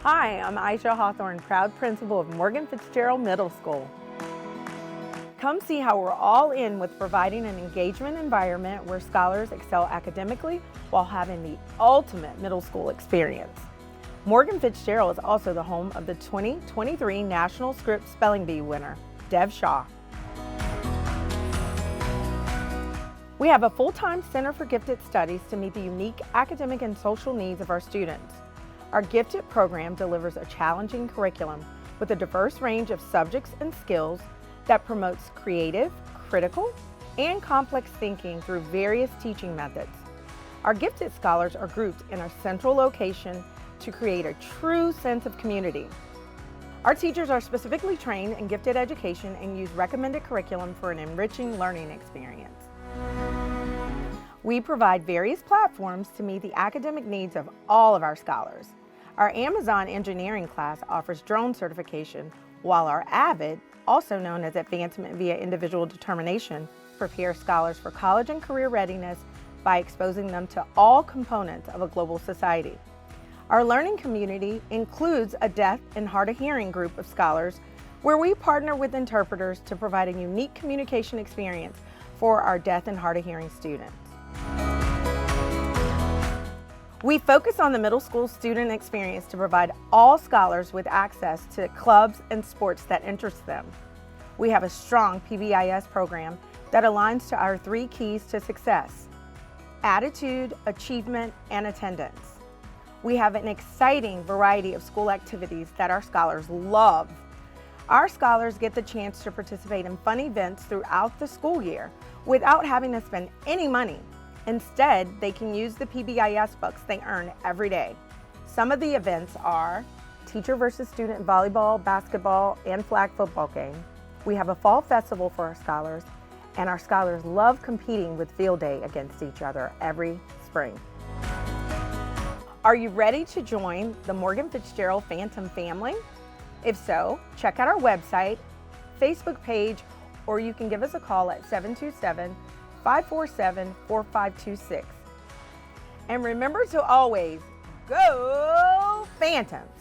Hi, I'm Aisha Hawthorne, proud principal of Morgan Fitzgerald Middle School. Come see how we're all in with providing an engagement environment where scholars excel academically while having the ultimate middle school experience. Morgan Fitzgerald is also the home of the 2023 National Script Spelling Bee winner, Dev Shaw. We have a full-time Center for Gifted Studies to meet the unique academic and social needs of our students. Our Gifted program delivers a challenging curriculum with a diverse range of subjects and skills that promotes creative, critical, and complex thinking through various teaching methods. Our Gifted scholars are grouped in a central location to create a true sense of community. Our teachers are specifically trained in gifted education and use recommended curriculum for an enriching learning experience. We provide various platforms to meet the academic needs of all of our scholars. Our Amazon engineering class offers drone certification, while our AVID, also known as Advancement via Individual Determination, prepares scholars for college and career readiness by exposing them to all components of a global society. Our learning community includes a deaf and hard of hearing group of scholars where we partner with interpreters to provide a unique communication experience for our deaf and hard of hearing students. We focus on the middle school student experience to provide all scholars with access to clubs and sports that interest them. We have a strong PBIS program that aligns to our 3 keys to success: attitude, achievement, and attendance. We have an exciting variety of school activities that our scholars love. Our scholars get the chance to participate in fun events throughout the school year without having to spend any money. Instead, they can use the PBIS bucks they earn every day. Some of the events are teacher versus student volleyball, basketball, and flag football game. We have a fall festival for our scholars, and our scholars love competing with field day against each other every spring. Are you ready to join the Morgan Fitzgerald Phantom family? If so, check out our website, Facebook page, or you can give us a call at 727-547-4526. And remember to always go Phantoms!